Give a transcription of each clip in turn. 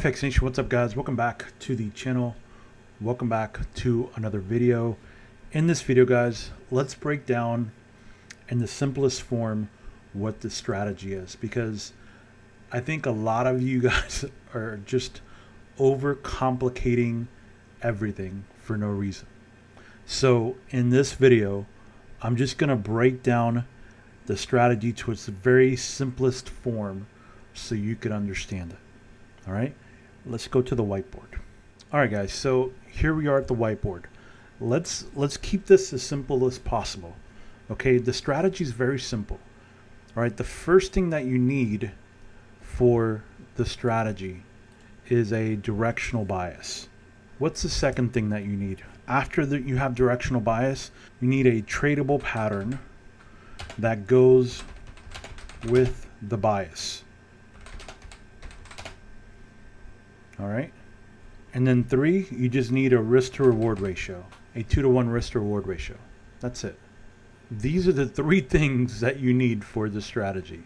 FX Nation, what's up guys? Welcome back to the channel. Welcome back to another video. In this video guys, let's break down in the simplest form what the strategy is, because I think a lot of you guys are just overcomplicating everything for no reason. So in this video, I'm just going to break down the strategy to its very simplest form so you can understand it. All right, let's go to the whiteboard. All right, guys, so here we are at the whiteboard. Let's keep this as simple as possible. Okay, the strategy is very simple. All right, the first thing that you need for the strategy is a directional bias. What's the second thing that you need? After that, you have directional bias, you need a tradable pattern that goes with the bias. All right, and then 3, you just need a risk to reward ratio, a 2-to-1 risk to reward ratio. That's it. These are the 3 things that you need for the strategy.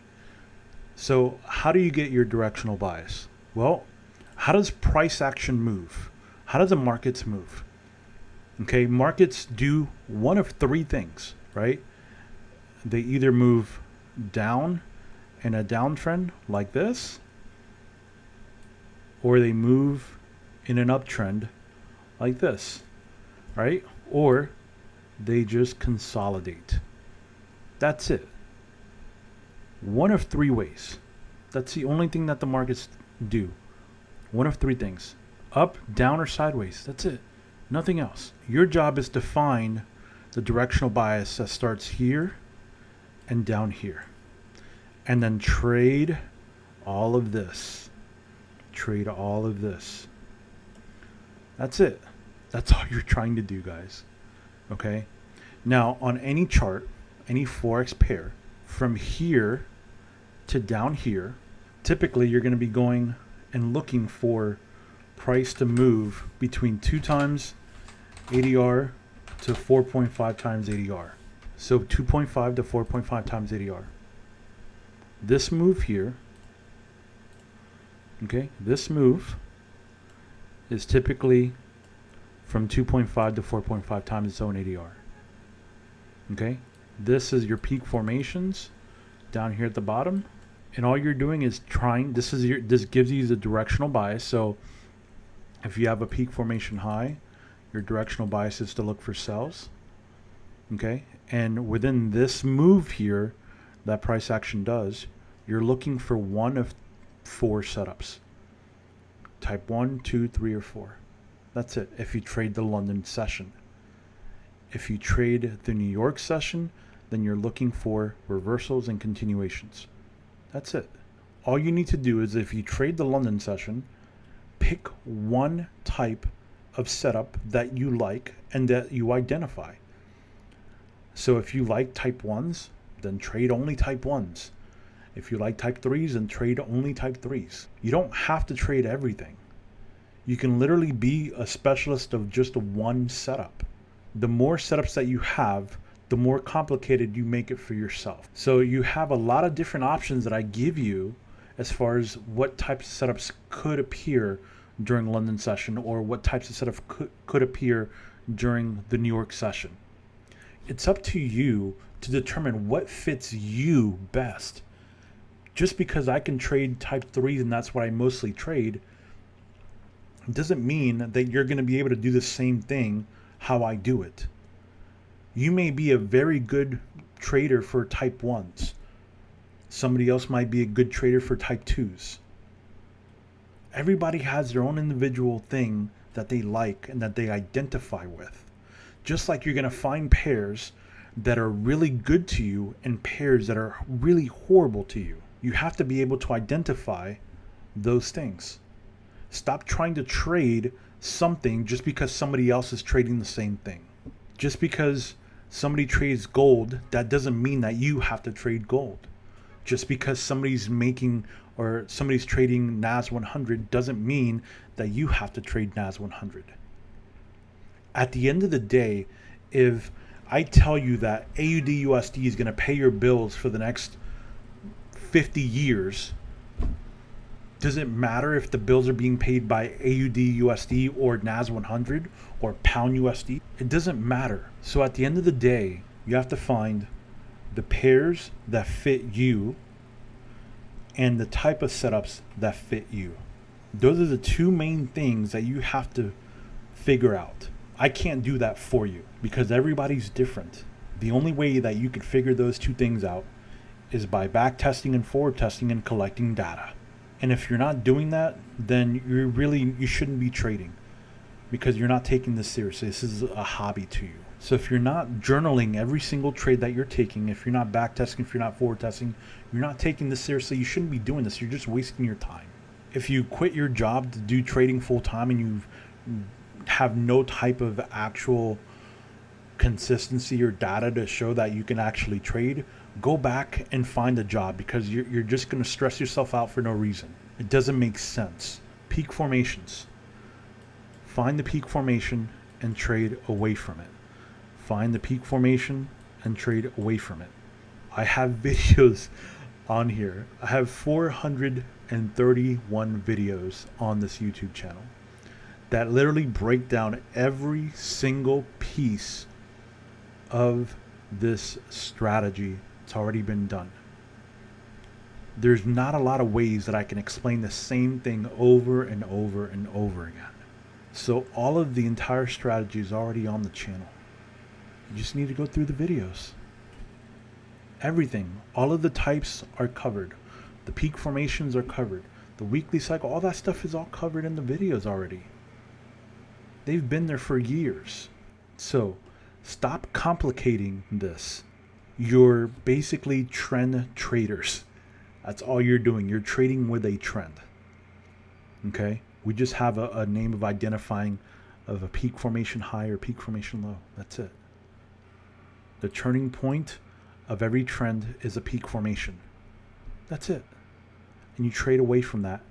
So how do you get your directional bias? Well, how does price action move? How do the markets move? Okay, markets do one of 3 things, right? They either move down in a downtrend like this, or they move in an uptrend like this, right? Or they just consolidate. That's it. One of 3 ways. That's the only thing that the markets do. One of 3 things. Up, down, or sideways. That's it. Nothing else. Your job is to find the directional bias that starts here and down here. And then trade all of this. Trade all of this. That's it. That's all you're trying to do, guys. Okay? Now, on any chart, any Forex pair, from here to down here, typically you're going to be going and looking for price to move between 2 times ADR to 4.5 times ADR. So 2.5 to 4.5 times ADR. This move here, okay, this move is typically from 2.5 to 4.5 times its own ADR. Okay, this is your peak formations down here at the bottom, and all you're doing is trying. This gives you the directional bias. So if you have a peak formation high, your directional bias is to look for sells. Okay, and within this move here that price action does, you're looking for one of 4 setups. Type 1, 2, 3, or 4. That's it. If you trade the London session. If you trade the New York session, then you're looking for reversals and continuations. That's it. All you need to do is, if you trade the London session, pick one type of setup that you like and that you identify. So if you like type 1s, then trade only type 1s. If you like type 3s, then trade only type 3s. You don't have to trade everything. You can literally be a specialist of just one setup. The more setups that you have, the more complicated you make it for yourself. So you have a lot of different options that I give you as far as what types of setups could appear during London session, or what types of setups could appear during the New York session. It's up to you to determine what fits you best. Just because I can trade type 3s and that's what I mostly trade, doesn't mean that you're going to be able to do the same thing how I do it. You may be a very good trader for type 1s. Somebody else might be a good trader for type 2s. Everybody has their own individual thing that they like and that they identify with. Just like you're going to find pairs that are really good to you and pairs that are really horrible to you. You have to be able to identify those things. Stop trying to trade something just because somebody else is trading the same thing. Just because somebody trades gold, that doesn't mean that you have to trade gold. Just because somebody's trading NAS 100 doesn't mean that you have to trade NAS 100. At the end of the day, if I tell you that AUD USD is going to pay your bills for the next 50 years, Does it matter if the bills are being paid by AUD USD or NAS 100 or pound USD? It doesn't matter. So at the end of the day, you have to find the pairs that fit you and the type of setups that fit you. Those are the two main things that you have to figure out. I can't do that for you because everybody's different. The only way that you could figure those two things out is by back testing and forward testing and collecting data. And if you're not doing that, then you shouldn't be trading because you're not taking this seriously. This is a hobby to you. So if you're not journaling every single trade that you're taking, if you're not back testing, if you're not forward testing, you're not taking this seriously, you shouldn't be doing this. You're just wasting your time. If you quit your job to do trading full time and you have no type of actual consistency or data to show that you can actually trade, go back and find a job because you're just going to stress yourself out for no reason. It doesn't make sense. Peak formations. Find the peak formation and trade away from it. Find the peak formation and trade away from it. I have videos on here. I have 431 videos on this YouTube channel that literally break down every single piece of this strategy. It's already been done. There's not a lot of ways that I can explain the same thing over and over and over again. So all of the entire strategy is already on the channel. You just need to go through the videos. Everything, all of the types are covered. The peak formations are covered. The weekly cycle, all that stuff is all covered in the videos already. They've been there for years. So stop complicating this. You're basically trend traders. That's all you're doing. You're trading with a trend. Okay? We just have a name of identifying of a peak formation high or peak formation low. That's it. The turning point of every trend is a peak formation. That's it. And you trade away from that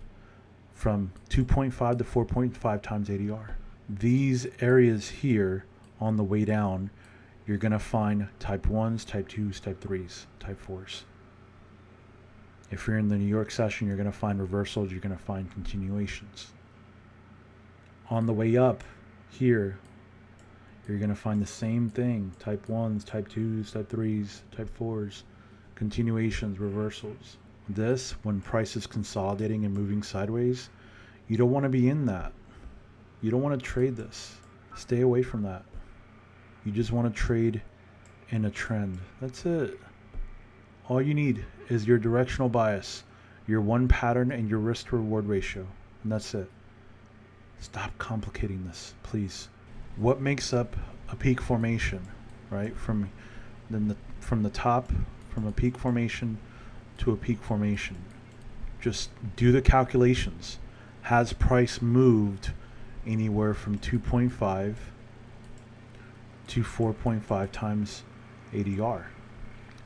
from 2.5 to 4.5 times ADR. These areas here on the way down, you're going to find type 1s, type 2s, type 3s, type 4s. If you're in the New York session, you're going to find reversals, you're going to find continuations. On the way up here, you're going to find the same thing. Type 1s, type 2s, type 3s, type 4s, continuations, reversals. This, when price is consolidating and moving sideways, you don't want to be in that. You don't want to trade this. Stay away from that. You just want to trade in a trend. That's it. All you need is your directional bias, your one pattern, and your risk to reward ratio. And that's it. Stop complicating this, please. What makes up a peak formation, right? From the top, from a peak formation to a peak formation. Just do the calculations. Has price moved anywhere from 2.5 to 4.5 times ADR?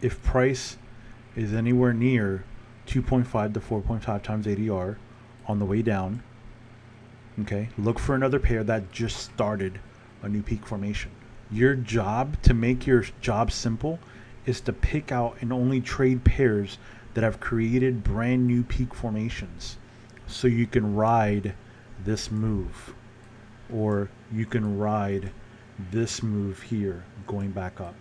If price is anywhere near 2.5 to 4.5 times ADR on the way down, okay, look for another pair that just started a new peak formation. Your job, to make your job simple, is to pick out and only trade pairs that have created brand new peak formations, so you can ride this move, or you can ride this move here going back up.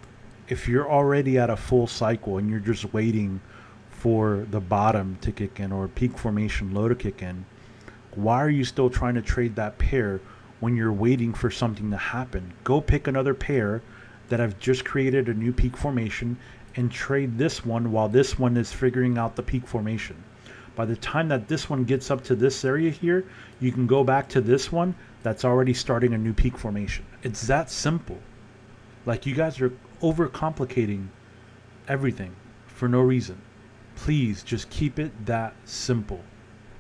If you're already at a full cycle and you're just waiting for the bottom to kick in or peak formation low to kick in, why are you still trying to trade that pair when you're waiting for something to happen? Go pick another pair that have just created a new peak formation and trade this one while this one is figuring out the peak formation. By the time that this one gets up to this area here, you can go back to this one that's already starting a new peak formation. It's that simple. Like, you guys are overcomplicating everything for no reason. Please just keep it that simple.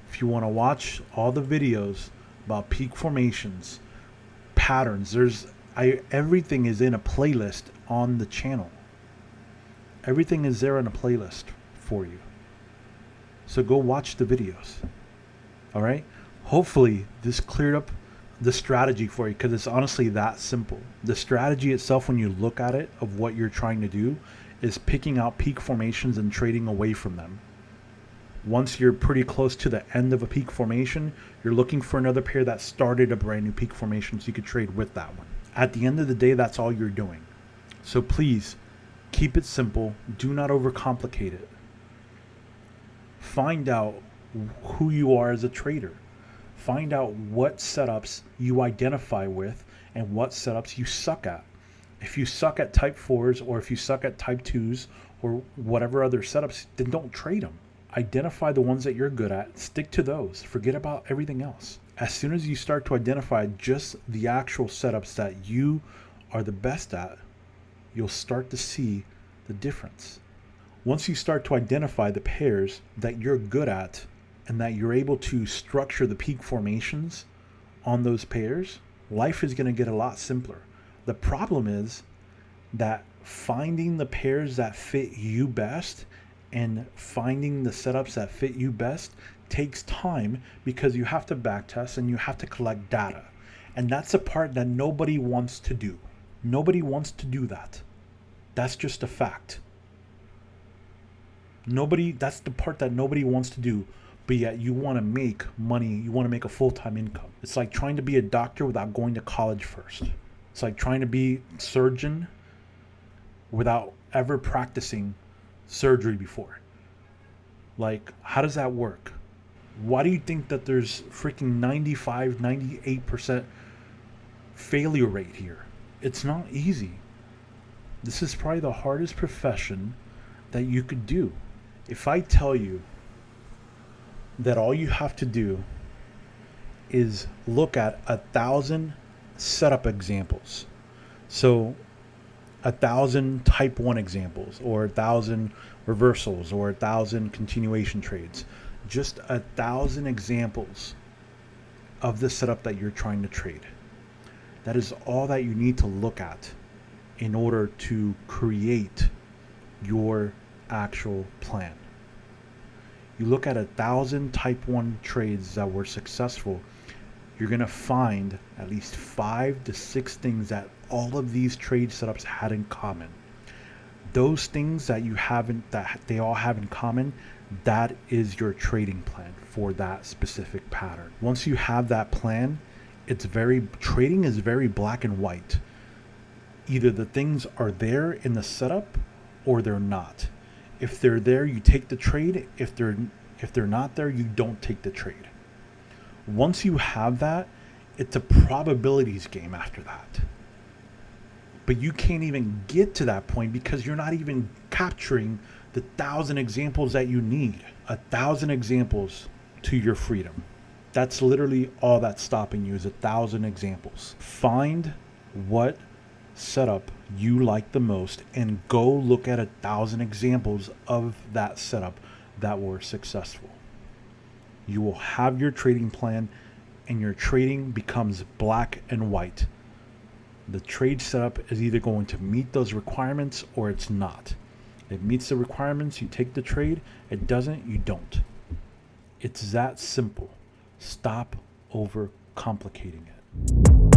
If you want to watch all the videos about peak formations, patterns, everything is in a playlist on the channel. Everything is there in a playlist for you. So go watch the videos. All right? Hopefully this cleared up the strategy for you, because it's honestly that simple. The strategy itself, when you look at it, of what you're trying to do, is picking out peak formations and trading away from them. Once you're pretty close to the end of a peak formation, you're looking for another pair that started a brand new peak formation so you could trade with that one. At the end of the day, that's all you're doing. So please, keep it simple. Do not overcomplicate it. Find out who you are as a trader. Find out what setups you identify with and what setups you suck at. If you suck at type 4s or if you suck at type 2s or whatever other setups, then don't trade them. Identify the ones that you're good at. Stick to those. Forget about everything else. As soon as you start to identify just the actual setups that you are the best at, you'll start to see the difference. Once you start to identify the pairs that you're good at and that you're able to structure the peak formations on those pairs, life is going to get a lot simpler. The problem is that finding the pairs that fit you best and finding the setups that fit you best takes time because you have to backtest and you have to collect data. And that's the part that nobody wants to do. Nobody wants to do that. That's just a fact. That's the part that nobody wants to do, but yet you want to make money, you want to make a full-time income. It's like trying to be a doctor without going to college first. It's like trying to be a surgeon without ever practicing surgery before. Like, how does that work? Why do you think that there's freaking 95, 98% failure rate here? It's not easy. This is probably the hardest profession that you could do. If I tell you that all you have to do is look at 1,000 setup examples, so 1,000 type 1 examples, or 1,000 reversals, or 1,000 continuation trades, just 1,000 examples of the setup that you're trying to trade. That is all that you need to look at in order to create your actual plan. You look at 1,000 type 1 trades that were successful, you're going to find at least 5 to 6 things that all of these trade setups had in common. Those things that they all have in common, that is your trading plan for that specific pattern. Once you have that plan, trading is very black and white. Either the things are there in the setup or they're not. If they're there, you take the trade. If they're not there, you don't take the trade. Once you have that, it's a probabilities game after that. But you can't even get to that point because you're not even capturing the 1,000 examples that you need. 1,000 examples to your freedom. That's literally all that's stopping you, is 1,000 examples. Find what setup you like the most and go look at 1,000 examples of that setup that were successful. You will have your trading plan and your trading becomes black and white. The trade setup is either going to meet those requirements or it's not. It meets the requirements, you take the trade. It doesn't, you don't. It's that simple. Stop overcomplicating it.